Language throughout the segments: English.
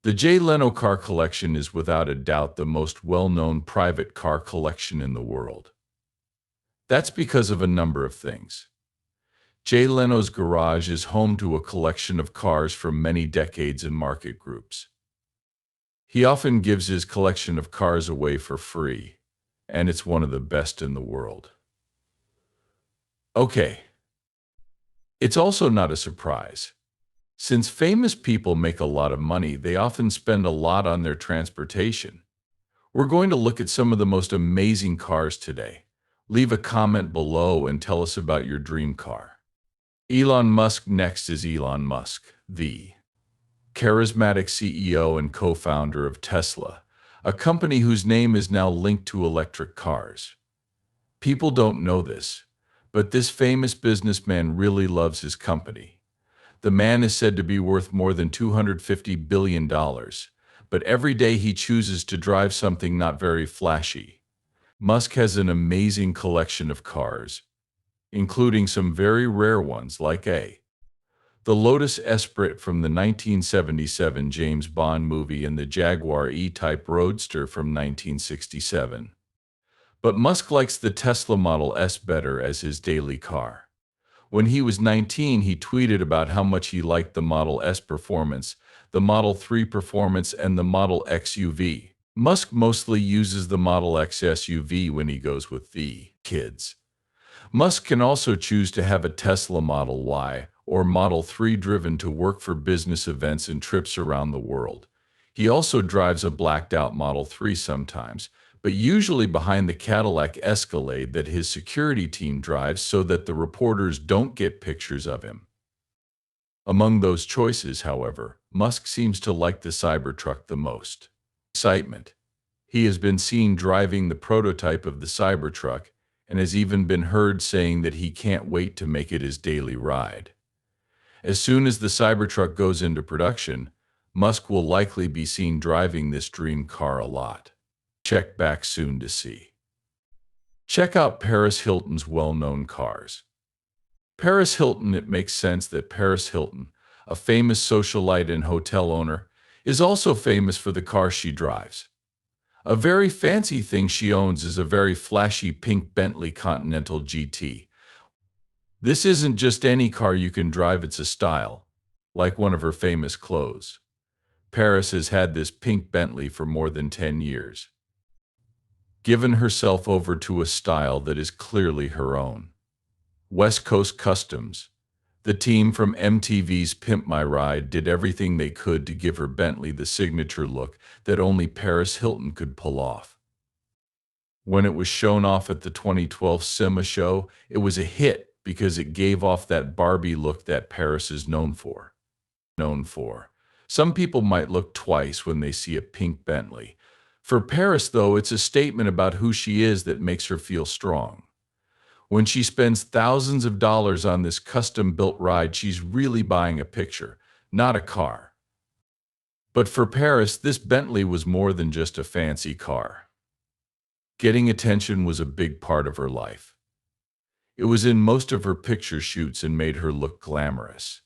The Jay Leno Car Collection is without a doubt the most well-known private car collection in the world. That's because of a number of things. Jay Leno's garage is home to a collection of cars from many decades and market groups. He often gives his collection of cars away for free, and it's one of the best in the world. Okay, it's also not a surprise. Since famous people make a lot of money, they often spend a lot on their transportation. We're going to look at some of the most amazing cars today. Leave a comment below and tell us about your dream car. Elon Musk. Next is Elon Musk, the charismatic CEO and co-founder of Tesla, a company whose name is now linked to electric cars. People don't know this, but this famous businessman really loves his company. The man is said to be worth more than $250 billion, but every day he chooses to drive something not very flashy. Musk has an amazing collection of cars, including some very rare ones like the Lotus Esprit from the 1977 James Bond movie and the Jaguar E-Type Roadster from 1967. But Musk likes the Tesla Model S better as his daily car. When he was 19, he tweeted about how much he liked the Model S performance, the Model 3 performance, and the Model X UV. Musk mostly uses the Model X SUV when he goes with the kids. Musk can also choose to have a Tesla Model Y or Model 3 driven to work for business events and trips around the world. He also drives a blacked-out Model 3 sometimes, but usually behind the Cadillac Escalade that his security team drives so that the reporters don't get pictures of him. Among those choices, however, Musk seems to like the Cybertruck the most. Excitement. He has been seen driving the prototype of the Cybertruck and has even been heard saying that he can't wait to make it his daily ride. As soon as the Cybertruck goes into production, Musk will likely be seen driving this dream car a lot. Check back soon to see. Check out Paris Hilton's well-known cars. Paris Hilton. It makes sense that Paris Hilton, a famous socialite and hotel owner, is also famous for the car she drives. A very fancy thing she owns is a very flashy pink Bentley Continental GT. This isn't just any car you can drive, it's a style, like one of her famous clothes. Paris has had this pink Bentley for more than 10 years. Given herself over to a style that is clearly her own. West Coast Customs. The team from MTV's Pimp My Ride did everything they could to give her Bentley the signature look that only Paris Hilton could pull off. When it was shown off at the 2012 SEMA show, it was a hit because it gave off that Barbie look that Paris is known for. Some people might look twice when they see a pink Bentley. For Paris, though, it's a statement about who she is that makes her feel strong. When she spends thousands of dollars on this custom-built ride, she's really buying a picture, not a car. But for Paris, this Bentley was more than just a fancy car. Getting attention was a big part of her life. It was in most of her picture shoots and made her look glamorous.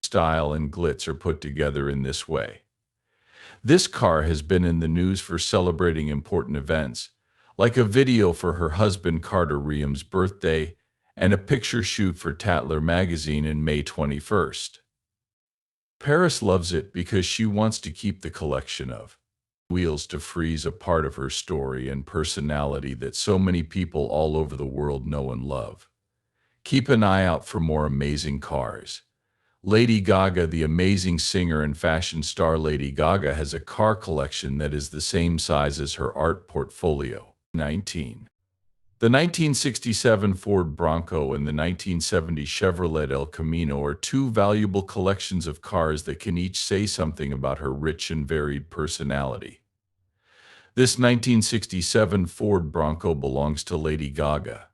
Style and glitz are put together in this way. This car has been in the news for celebrating important events, like a video for her husband Carter Reum's birthday and a picture shoot for Tatler magazine in May 21st. Paris loves it because she wants to keep the collection of wheels to freeze a part of her story and personality that so many people all over the world know and love. Keep an eye out for more amazing cars. Lady Gaga. The amazing singer and fashion star Lady Gaga has a car collection that is the same size as her art portfolio. 19. The 1967 Ford Bronco and the 1970 Chevrolet El Camino are two valuable collections of cars that can each say something about her rich and varied personality. This 1967 Ford Bronco belongs to Lady Gaga.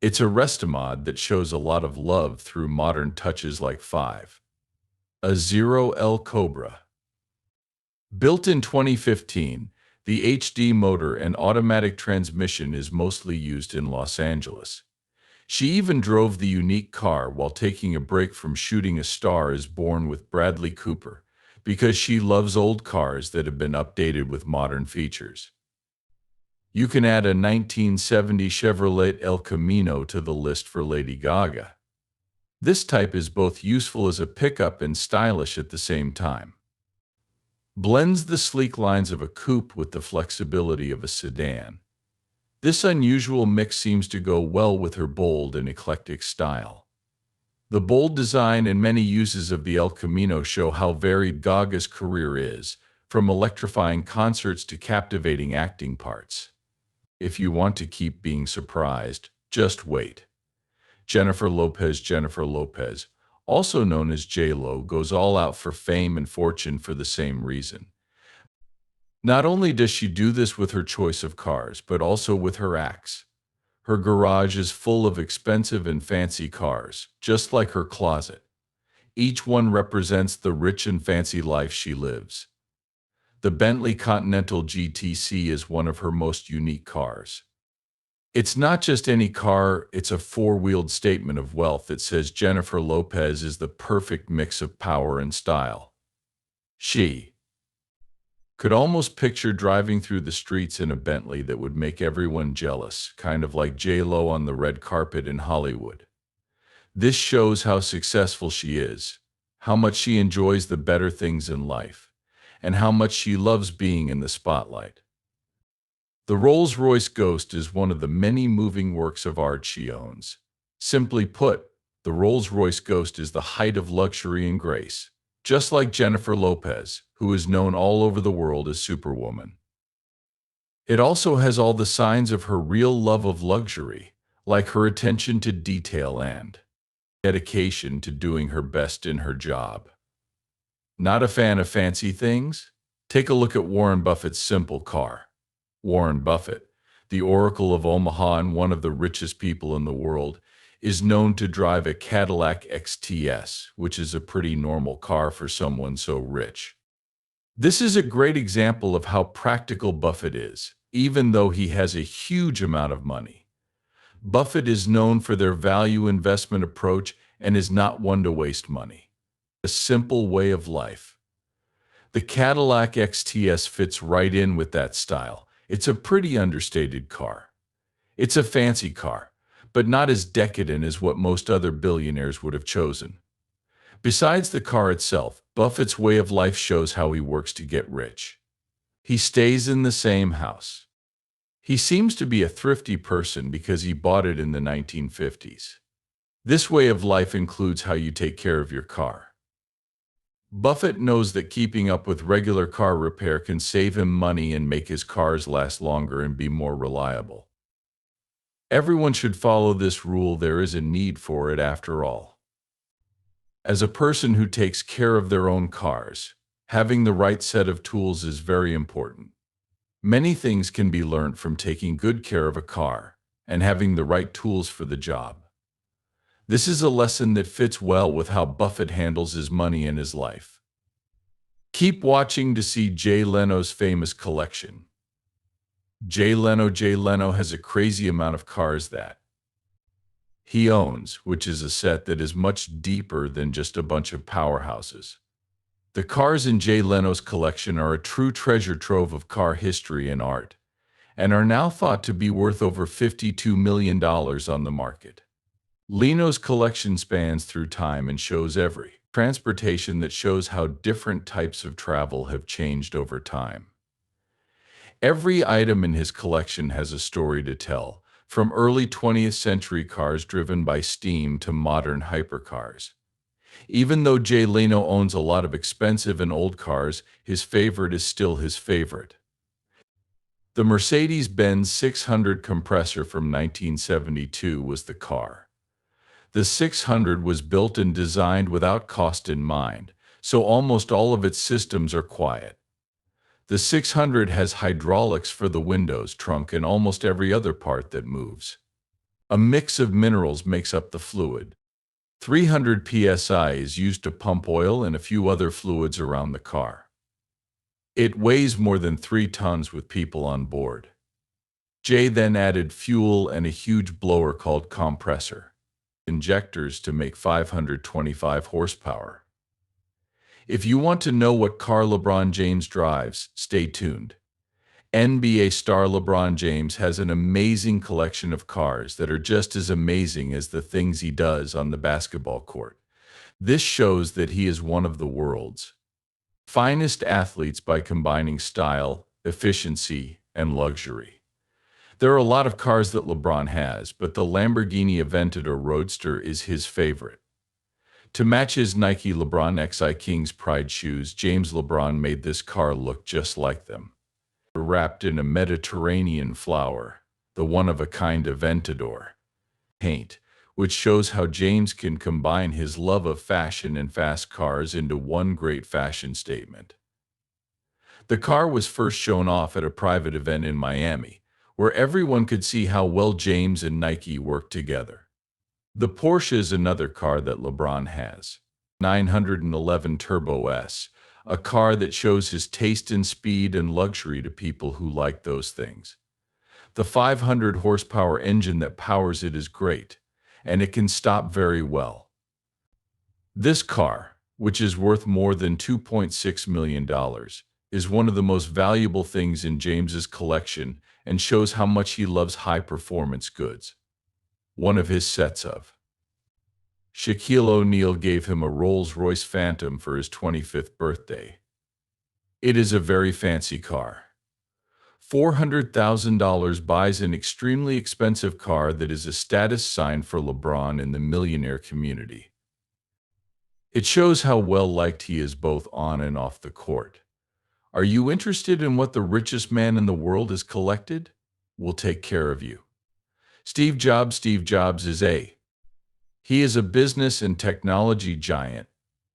It's a restomod that shows a lot of love through modern touches like a 0L Cobra. Built in 2015, the HD motor and automatic transmission is mostly used in Los Angeles. She even drove the unique car while taking a break from shooting A Star Is Born with Bradley Cooper. because she loves old cars that have been updated with modern features. You can add a 1970 Chevrolet El Camino to the list for Lady Gaga. This type is both useful as a pickup and stylish at the same time. Blends the sleek lines of a coupe with the flexibility of a sedan. This unusual mix seems to go well with her bold and eclectic style. The bold design and many uses of the El Camino show how varied Gaga's career is, from electrifying concerts to captivating acting parts. If you want to keep being surprised, just wait. Jennifer Lopez, also known as J Lo, goes all out for fame and fortune for the same reason. Not only does she do this with her choice of cars, but also with her acts. Her garage is full of expensive and fancy cars, just like her closet. Each one represents the rich and fancy life she lives. The Bentley Continental GTC is one of her most unique cars. It's not just any car, it's a four-wheeled statement of wealth that says Jennifer Lopez is the perfect mix of power and style. She could almost picture driving through the streets in a Bentley that would make everyone jealous, kind of like J Lo on the red carpet in Hollywood. This shows how successful she is, how much she enjoys the better things in life, and how much she loves being in the spotlight. The Rolls-Royce Ghost is one of the many moving works of art she owns. Simply put, the Rolls-Royce Ghost is the height of luxury and grace, just like Jennifer Lopez, who is known all over the world as Superwoman. It also has all the signs of her real love of luxury, like her attention to detail and dedication to doing her best in her job. Not a fan of fancy things? Take a look at Warren Buffett's simple car. Warren Buffett, the Oracle of Omaha and one of the richest people in the world, is known to drive a Cadillac XTS, which is a pretty normal car for someone so rich. This is a great example of how practical Buffett is, even though he has a huge amount of money. Buffett is known for their value investment approach and is not one to waste money. A simple way of life. The Cadillac XTS fits right in with that style. It's a pretty understated car. It's a fancy car, but not as decadent as what most other billionaires would have chosen. Besides the car itself, Buffett's way of life shows how he works to get rich. He stays in the same house. He seems to be a thrifty person because he bought it in the 1950s. This way of life includes how you take care of your car. Buffett knows that keeping up with regular car repair can save him money and make his cars last longer and be more reliable. Everyone should follow this rule. There is a need for it after all. As a person who takes care of their own cars, having the right set of tools is very important. Many things can be learned from taking good care of a car and having the right tools for the job. This is a lesson that fits well with how Buffett handles his money and his life. Keep watching to see Jay Leno's famous collection. Jay Leno has a crazy amount of cars that he owns, which is a set that is much deeper than just a bunch of powerhouses. The cars in Jay Leno's collection are a true treasure trove of car history and art, and are now thought to be worth over $52 million on the market. Leno's collection spans through time and shows every transportation that shows how different types of travel have changed over time. Every item in his collection has a story to tell, from early 20th century cars driven by steam to modern hypercars. Even though Jay Leno owns a lot of expensive and old cars, his favorite is still his favorite. The Mercedes-Benz 600 compressor from 1972 was the car. The 600 was built and designed without cost in mind, so almost all of its systems are quiet. The 600 has hydraulics for the windows, trunk, and almost every other part that moves. A mix of minerals makes up the fluid. 300 psi is used to pump oil and a few other fluids around the car. It weighs more than 3 tons with people on board. Jay then added fuel and a huge blower called compressor injectors to make 525 horsepower. If you want to know what car LeBron James drives, stay tuned. NBA star LeBron James has an amazing collection of cars that are just as amazing as the things he does on the basketball court. This shows that he is one of the world's finest athletes by combining style, efficiency, and luxury. There are a lot of cars that LeBron has, but the Lamborghini Aventador Roadster is his favorite. To match his Nike LeBron XI Kings Pride shoes, James LeBron made this car look just like them. Wrapped in a Mediterranean flower, the one-of-a-kind Aventador paint, which shows how James can combine his love of fashion and fast cars into one great fashion statement. The car was first shown off at a private event in Miami, where everyone could see how well James and Nike work together. The Porsche is another car that LeBron has. 911 Turbo S, a car that shows his taste in speed and luxury to people who like those things. The 500 horsepower engine that powers it is great, and it can stop very well. This car, which is worth more than $2.6 million, is one of the most valuable things in James's collection and shows how much he loves high-performance goods. One of his sets of Shaquille O'Neal gave him a Rolls-Royce Phantom for his 25th birthday. It is a very fancy car. $400,000 buys an extremely expensive car that is a status sign for LeBron in the millionaire community. It shows how well liked he is both on and off the court. Are you interested in what the richest man in the world has collected? We'll take care of you. Steve Jobs. Steve Jobs He is a business and technology giant,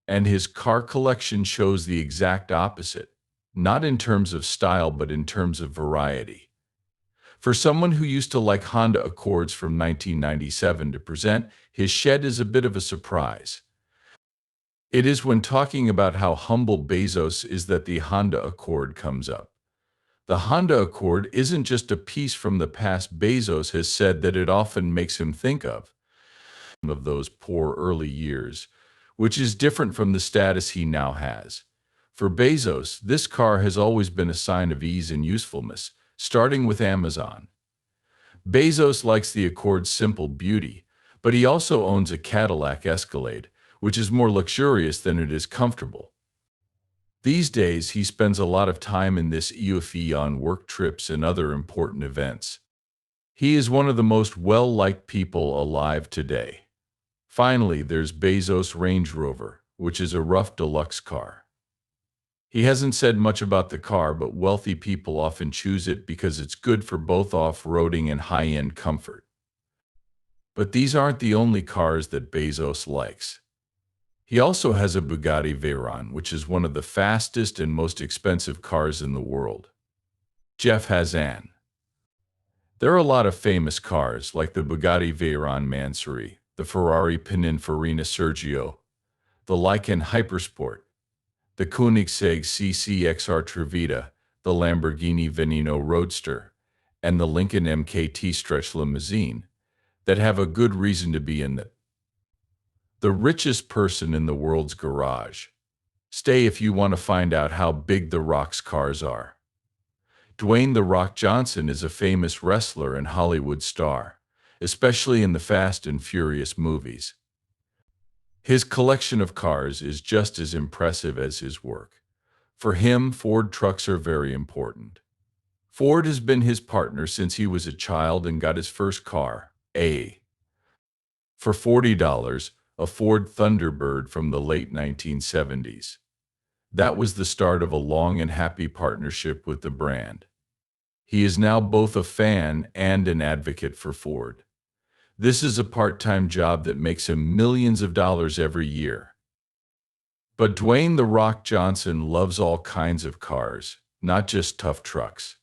and his car collection shows the exact opposite, not in terms of style but in terms of variety. For someone who used to like Honda Accords from 1997 to present, his shed is a bit of a surprise. It is when talking about how humble Bezos is that the Honda Accord comes up. The Honda Accord isn't just a piece from the past. Bezos has said that it often makes him think of those poor early years, which is different from the status he now has. For Bezos, this car has always been a sign of ease and usefulness, starting with Amazon. Bezos likes the Accord's simple beauty, but he also owns a Cadillac Escalade, which is more luxurious than it is comfortable. These days, he spends a lot of time in this EUV on work trips and other important events. He is one of the most well-liked people alive today. Finally, there's Bezos' Range Rover, which is a rough deluxe car. He hasn't said much about the car, but wealthy people often choose it because it's good for both off-roading and high-end comfort. But these aren't the only cars that Bezos likes. He also has a Bugatti Veyron, which is one of the fastest and most expensive cars in the world. Jeff has an. There are a lot of famous cars, like the Bugatti Veyron Mansory, the Ferrari Pininfarina Sergio, the Lykan Hypersport, the Koenigsegg CCXR Trevita, the Lamborghini Veneno Roadster, and the Lincoln MKT Stretch Limousine, that have a good reason to be in the richest person in the world's garage. Stay if you want to find out how big The Rock's cars are. Dwayne "The Rock" Johnson is a famous wrestler and Hollywood star, especially in the Fast and Furious movies. His collection of cars is just as impressive as his work. For him, Ford trucks are very important. Ford has been his partner since he was a child and got his first car, for $40, a Ford Thunderbird from the late 1970s. That was the start of a long and happy partnership with the brand. He is now both a fan and an advocate for Ford. This is a part-time job that makes him millions of dollars every year. But Dwayne "The Rock" Johnson loves all kinds of cars, not just tough trucks.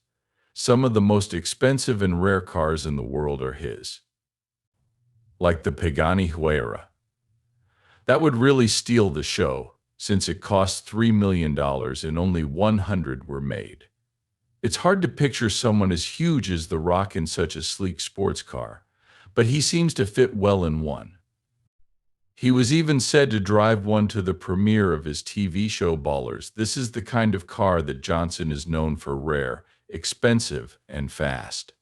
Some of the most expensive and rare cars in the world are his, like the Pagani Huayra. That would really steal the show, since it cost $3 million and only 100 were made. It's hard to picture someone as huge as The Rock in such a sleek sports car, but he seems to fit well in one. He was even said to drive one to the premiere of his TV show Ballers. This is the kind of car that Johnson is known for: rare, expensive, and fast.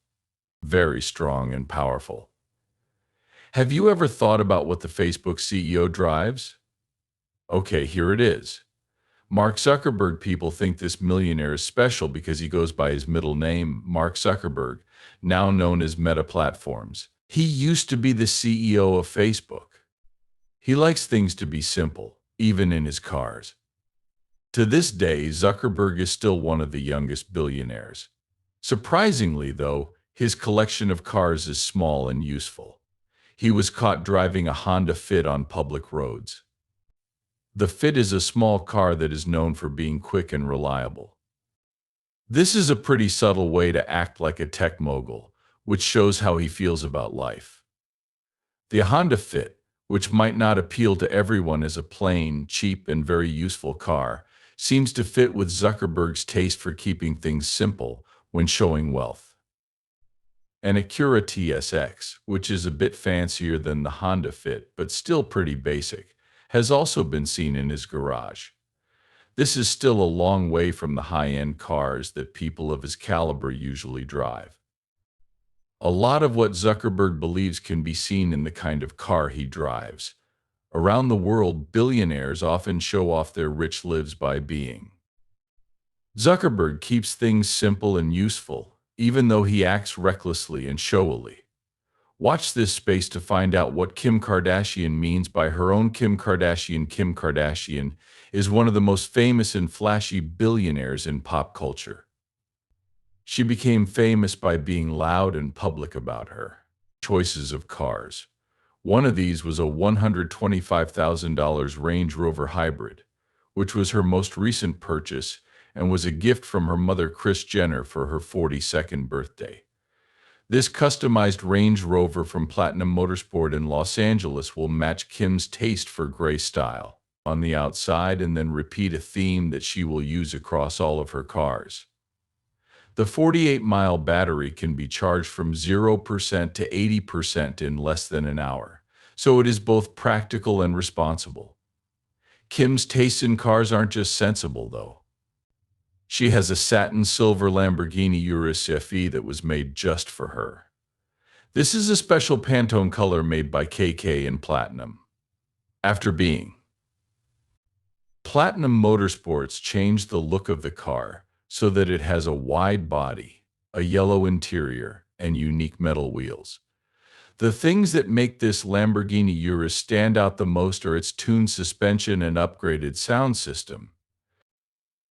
Very strong and powerful. Have you ever thought about what the Facebook CEO drives? Okay, here it is. Mark Zuckerberg. People think this millionaire is special because he goes by his middle name, Mark Zuckerberg, now known as Meta Platforms. He used to be the CEO of Facebook. He likes things to be simple, even in his cars. To this day, Zuckerberg is still one of the youngest billionaires. Surprisingly, though, his collection of cars is small and useful. He was caught driving a Honda Fit on public roads. The Fit is a small car that is known for being quick and reliable. This is a pretty subtle way to act like a tech mogul, which shows how he feels about life. The Honda Fit, which might not appeal to everyone as a plain, cheap, and very useful car, seems to fit with Zuckerberg's taste for keeping things simple when showing wealth. An Acura TSX, which is a bit fancier than the Honda Fit but still pretty basic, has also been seen in his garage. This is still a long way from the high-end cars that people of his caliber usually drive. A lot of what Zuckerberg believes can be seen in the kind of car he drives. Around the world, billionaires often show off their rich lives by being. Zuckerberg keeps things simple and useful, even though he acts recklessly and showily. Watch this space to find out what Kim Kardashian means by her own Kim Kardashian. Kim Kardashian is one of the most famous and flashy billionaires in pop culture. She became famous by being loud and public about her choices of cars. One of these was a $125,000 Range Rover Hybrid, which was her most recent purchase and was a gift from her mother Kris Jenner for her 42nd birthday. This customized Range Rover from Platinum Motorsport in Los Angeles will match Kim's taste for gray style on the outside and then repeat a theme that she will use across all of her cars. The 48-mile battery can be charged from 0% to 80% in less than an hour, so it is both practical and responsible. Kim's tastes in cars aren't just sensible, though. She has a satin silver Lamborghini Urus FE that was made just for her. This is a special Pantone color made by KK in platinum. After being Platinum Motorsports changed the look of the car so that it has a wide body, a yellow interior, and unique metal wheels. The things that make this Lamborghini Urus stand out the most are its tuned suspension and upgraded sound system.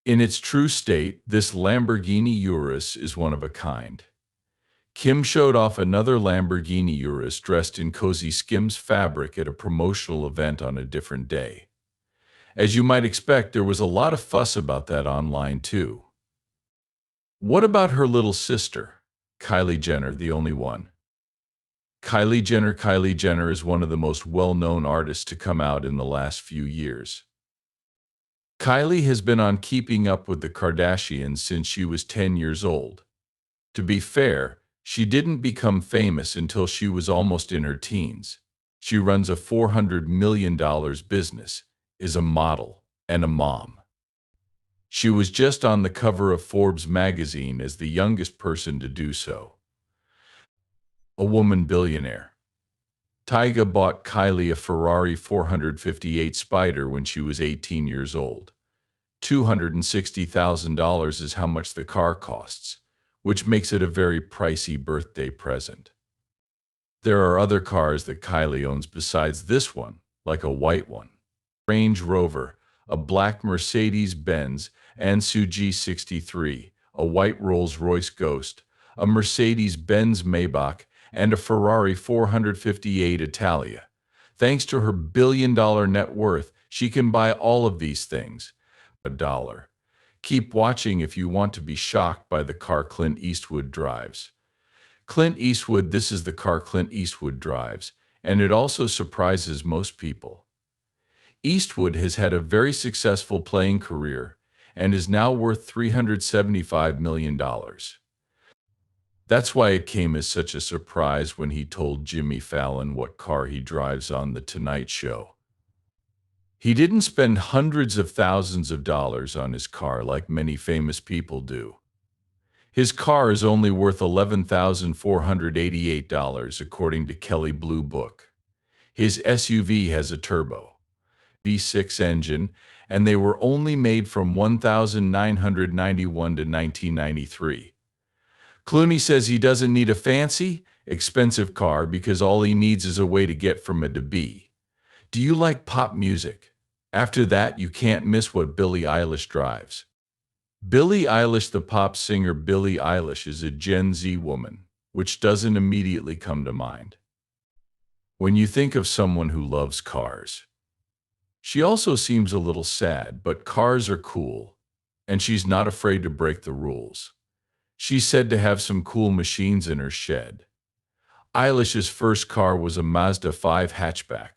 In its true state, this Lamborghini Urus is one of a kind. Kim showed off another Lamborghini Urus dressed in cozy Skims fabric at a promotional event on a different day. As you might expect, there was a lot of fuss about that online too. What about her little sister, Kylie Jenner, the only one? Kylie Jenner is one of the most well-known artists to come out in the last few years. Kylie has been on Keeping Up with the Kardashians since she was 10 years old. To be fair, she didn't become famous until she was almost in her teens. She runs a $400 million business, is a model, and a mom. She was just on the cover of Forbes magazine as the youngest person to do so. A woman billionaire. Tyga bought Kylie a Ferrari 458 Spider when she was 18 years old. $260,000 is how much the car costs, which makes it a very pricey birthday present. There are other cars that Kylie owns besides this one, like a white one. Range Rover, a black Mercedes-Benz Ansu G63, a white Rolls-Royce Ghost, a Mercedes-Benz Maybach, and a Ferrari 458 Italia. Thanks to her billion-dollar net worth, she can buy all of these things. $1. Keep watching if you want to be shocked by the car Clint Eastwood drives. This is the car Clint Eastwood drives, and it also surprises most people. Eastwood has had a very successful playing career and is now worth $375 million. That's why it came as such a surprise when he told Jimmy Fallon what car he drives on The Tonight Show. He didn't spend hundreds of thousands of dollars on his car like many famous people do. His car is only worth $11,488 according to Kelley Blue Book. His SUV has a turbo V6 engine, and they were only made from 1991 to 1993. Clooney says he doesn't need a fancy, expensive car because all he needs is a way to get from A to B. Do you like pop music? After that, you can't miss what Billie Eilish drives. Billie Eilish, the pop singer Billie Eilish, is a Gen Z woman, which doesn't immediately come to mind when you think of someone who loves cars. She also seems a little sad, but cars are cool, and she's not afraid to break the rules. She's said to have some cool machines in her shed. Eilish's first car was a Mazda 5 hatchback,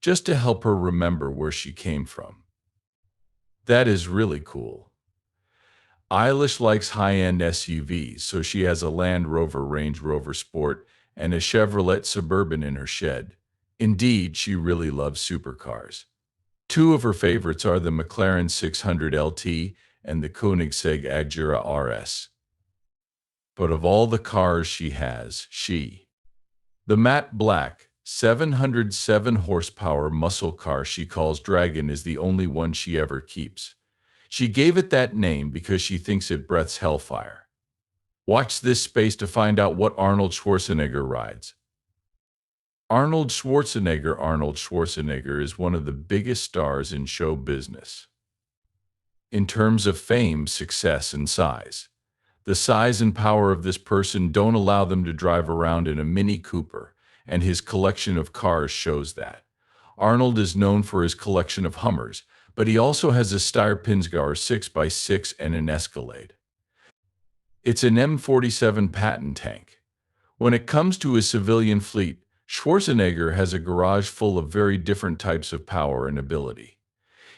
just to help her remember where she came from. That is really cool. Eilish likes high-end SUVs, so she has a Land Rover Range Rover Sport and a Chevrolet Suburban in her shed. Indeed, she really loves supercars. Two of her favorites are the McLaren 600 LT and the Koenigsegg Agera RS. But of all the cars she has, the matte black, 707 horsepower muscle car she calls Dragon is the only one she ever keeps. She gave it that name because she thinks it breathes hellfire. Watch this space to find out what Arnold Schwarzenegger rides. Arnold Schwarzenegger is one of the biggest stars in show business. In terms of fame, success, and size, the size and power of this person don't allow them to drive around in a Mini Cooper, and his collection of cars shows that. Arnold is known for his collection of Hummers, but he also has a Steyr Pinzgauer 6x6 and an Escalade. It's an M47 Patton tank. When it comes to his civilian fleet, Schwarzenegger has a garage full of very different types of power and ability.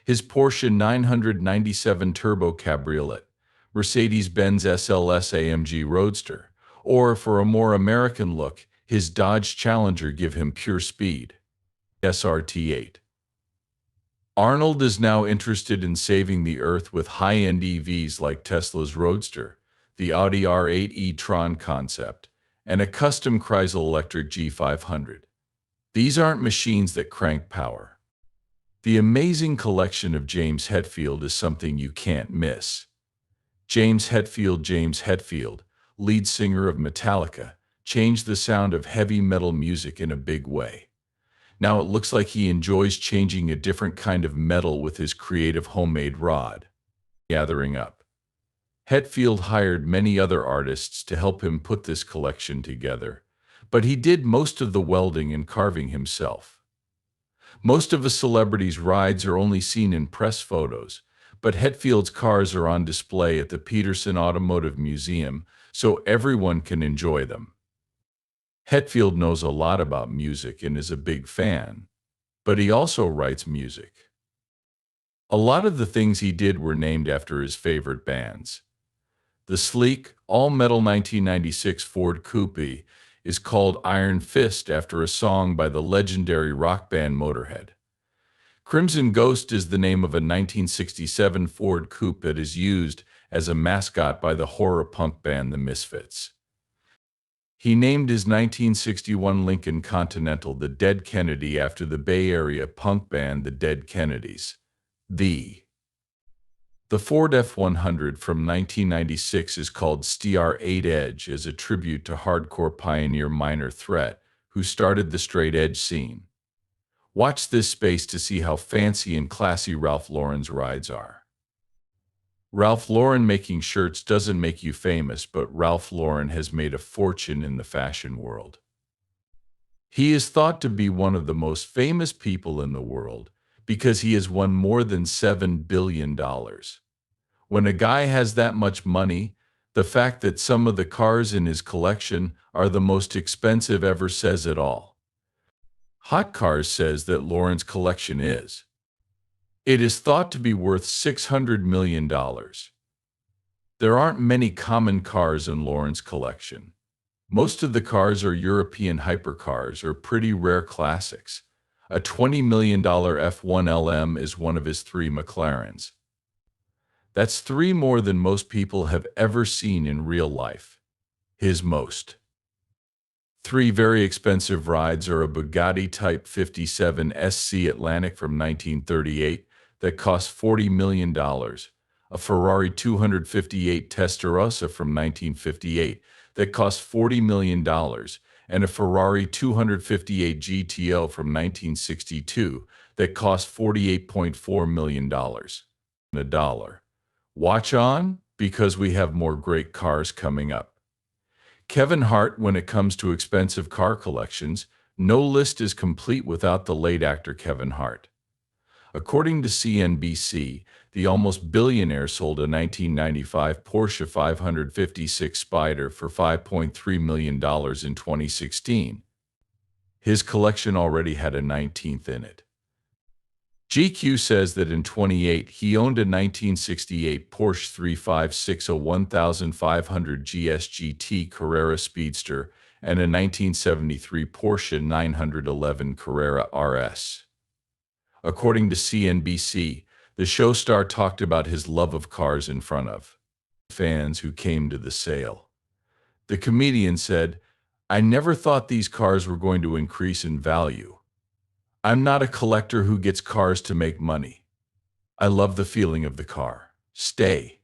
His Porsche 997 Turbo Cabriolet, Mercedes-Benz SLS AMG Roadster, or for a more American look, his Dodge Challenger give him pure speed. SRT8. Arnold is now interested in saving the Earth with high-end EVs like Tesla's Roadster, the Audi R8 e-tron concept, and a custom Chrysler electric G500. These aren't machines that crank power. The amazing collection of James Hetfield is something you can't miss. James Hetfield, lead singer of Metallica, changed the sound of heavy metal music in a big way. Now it looks like he enjoys changing a different kind of metal with his creative homemade rod. Gathering up. Hetfield hired many other artists to help him put this collection together, but he did most of the welding and carving himself. Most of a celebrity's rides are only seen in press photos, but Hetfield's cars are on display at the Peterson Automotive Museum, so everyone can enjoy them. Hetfield knows a lot about music and is a big fan, but he also writes music. A lot of the things he did were named after his favorite bands. The sleek, all-metal 1996 Ford Coupe is called Iron Fist after a song by the legendary rock band Motorhead. Crimson Ghost is the name of a 1967 Ford Coupe that is used as a mascot by the horror punk band The Misfits. He named his 1961 Lincoln Continental the Dead Kennedy after the Bay Area punk band The Dead Kennedys. The Ford F-100 from 1996 is called STR-8 Edge as a tribute to hardcore pioneer Minor Threat, who started the straight edge scene. Watch this space to see how fancy and classy Ralph Lauren's rides are. Ralph Lauren making shirts doesn't make you famous, but Ralph Lauren has made a fortune in the fashion world. He is thought to be one of the most famous people in the world because he has won more than $7 billion. When a guy has that much money, the fact that some of the cars in his collection are the most expensive ever says it all. Hot Cars says that Lauren's collection is. It is thought to be worth $600 million. There aren't many common cars in Lauren's collection. Most of the cars are European hypercars or pretty rare classics. A $20 million F1 LM is one of his 3 McLarens. That's 3 more than most people have ever seen in real life. His most 3 very expensive rides are a Bugatti Type 57 SC Atlantic from 1938 that cost $40 million, a Ferrari 258 Testarossa from 1958 that cost $40 million, and a Ferrari 258 GTO from 1962 that cost $48.4 million. A dollar. Watch on, because we have more great cars coming up. Kevin Hart, when it comes to expensive car collections, no list is complete without the late actor Kevin Hart. According to CNBC, the almost billionaire sold a 1995 Porsche 556 Spyder for $5.3 million in 2016. His collection already had a 19th in it. GQ says that in 2008 he owned a 1968 Porsche 356, a 1500 GS Carrera Speedster, and a 1973 Porsche 911 Carrera RS. According to CNBC, the show star talked about his love of cars in front of fans who came to the sale. The comedian said, "I never thought these cars were going to increase in value. I'm not a collector who gets cars to make money. I love the feeling of the car." Stay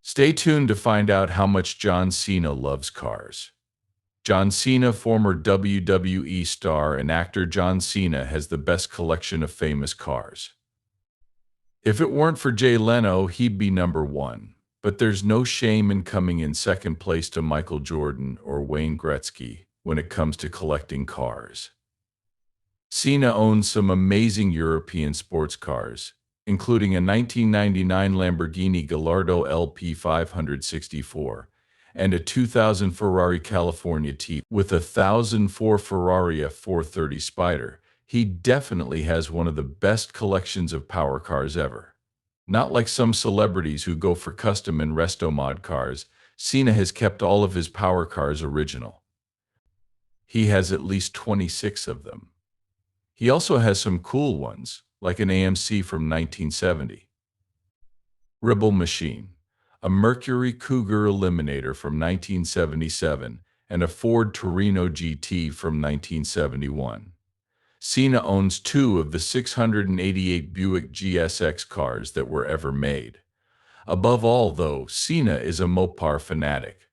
tuned to find out how much John Cena loves cars. John Cena, former WWE star and actor John Cena, has the best collection of famous cars. If it weren't for Jay Leno, he'd be number 1. But there's no shame in coming in second place to Michael Jordan or Wayne Gretzky when it comes to collecting cars. Cena owns some amazing European sports cars, including a 1999 Lamborghini Gallardo LP 564 and a 2000 Ferrari California T with a 1004 Ferrari F430 Spyder. He definitely has one of the best collections of power cars ever. Not like some celebrities who go for custom and resto mod cars, Cena has kept all of his power cars original. He has at least 26 of them. He also has some cool ones, like an AMC from 1970. Rebel Machine, a Mercury Cougar Eliminator from 1977, and a Ford Torino GT from 1971. Cena owns 2 of the 688 Buick GSX cars that were ever made. Above all, though, Cena is a Mopar fanatic.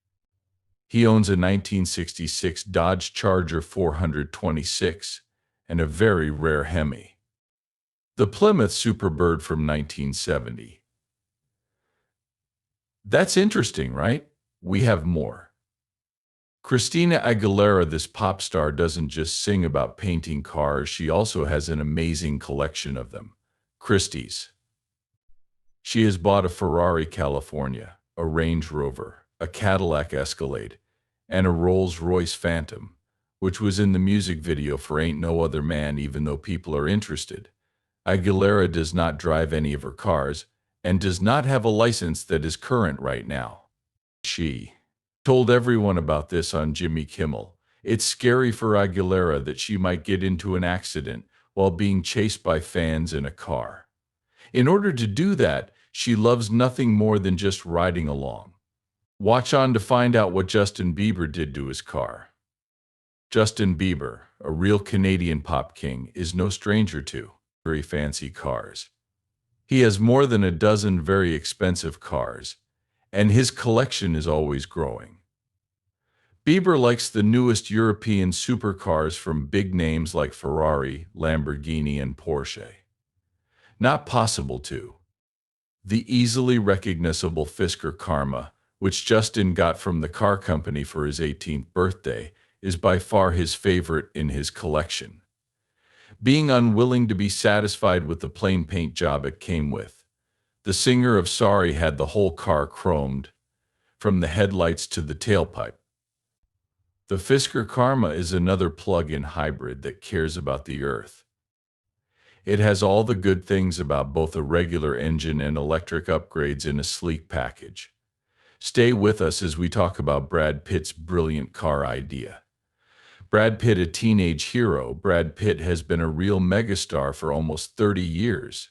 He owns a 1966 Dodge Charger 426 and a very rare Hemi, the Plymouth Superbird from 1970. That's interesting, right? We have more. Christina Aguilera, this pop star, doesn't just sing about painting cars, she also has an amazing collection of them. Christie's. She has bought a Ferrari California, a Range Rover, a Cadillac Escalade, and a Rolls-Royce Phantom, which was in the music video for Ain't No Other Man, even though people are interested. Aguilera does not drive any of her cars and does not have a license that is current right now. She told everyone about this on Jimmy Kimmel. It's scary for Aguilera that she might get into an accident while being chased by fans in a car. In order to do that, she loves nothing more than just riding along. Watch on to find out what Justin Bieber did to his car. Justin Bieber, a real Canadian pop king, is no stranger to very fancy cars. He has more than a dozen very expensive cars, and his collection is always growing. Bieber likes the newest European supercars from big names like Ferrari, Lamborghini, and Porsche. Not possible to. The easily recognizable Fisker Karma, which Justin got from the car company for his 18th birthday, is by far his favorite in his collection. Being unwilling to be satisfied with the plain paint job it came with, the singer of Sorry had the whole car chromed, from the headlights to the tailpipe. The Fisker Karma is another plug-in hybrid that cares about the earth. It has all the good things about both a regular engine and electric upgrades in a sleek package. Stay with us as we talk about Brad Pitt's brilliant car idea. Brad Pitt, a teenage hero. Brad Pitt has been a real megastar for almost 30 years.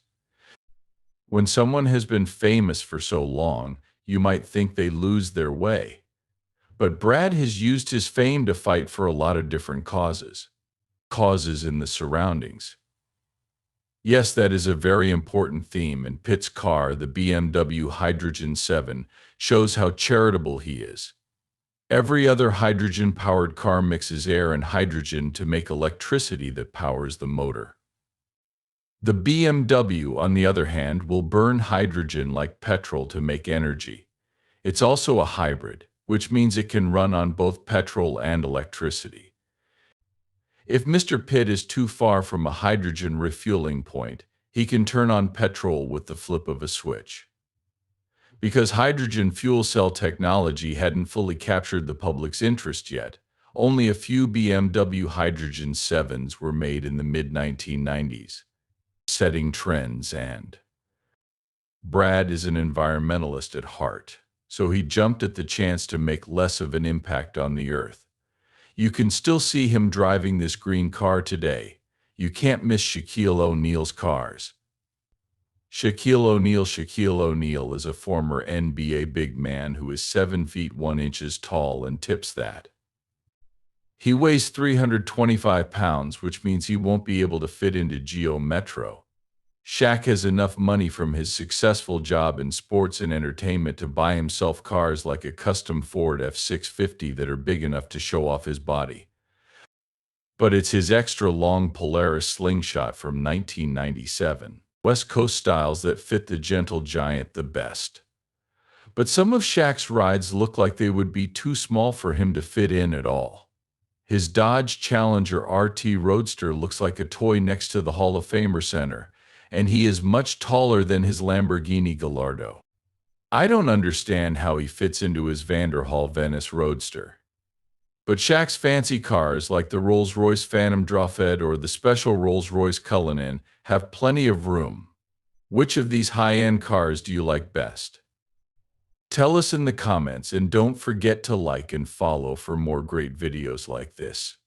When someone has been famous for so long, you might think they lose their way. But Brad has used his fame to fight for a lot of different causes in the surroundings. Yes, that is a very important theme, and Pitt's car, the BMW Hydrogen 7, shows how charitable he is. Every other hydrogen-powered car mixes air and hydrogen to make electricity that powers the motor. The BMW, on the other hand, will burn hydrogen like petrol to make energy. It's also a hybrid, which means it can run on both petrol and electricity. If Mr. Pitt is too far from a hydrogen refueling point, he can turn on petrol with the flip of a switch. Because hydrogen fuel cell technology hadn't fully captured the public's interest yet, only a few BMW Hydrogen 7s were made in the mid-1990s, setting trends. And Brad is an environmentalist at heart, so he jumped at the chance to make less of an impact on the earth. You can still see him driving this green car today. You can't miss Shaquille O'Neal's cars. Shaquille O'Neal is a former NBA big man who is 7 feet 1 inches tall and tips that. He weighs 325 pounds, which means he won't be able to fit into Geo Metro. Shaq has enough money from his successful job in sports and entertainment to buy himself cars like a custom Ford F-650 that are big enough to show off his body. But it's his extra-long Polaris slingshot from 1997, West Coast styles, that fit the gentle giant the best. But some of Shaq's rides look like they would be too small for him to fit in at all. His Dodge Challenger RT Roadster looks like a toy next to the Hall of Famer Center, and he is much taller than his Lamborghini Gallardo. I don't understand how he fits into his Vanderhall Venice Roadster. But Shaq's fancy cars, like the Rolls-Royce Phantom Drawfed or the special Rolls-Royce Cullinan, have plenty of room. Which of these high-end cars do you like best? Tell us in the comments, and don't forget to like and follow for more great videos like this.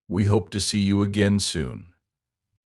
We hope to see you again soon.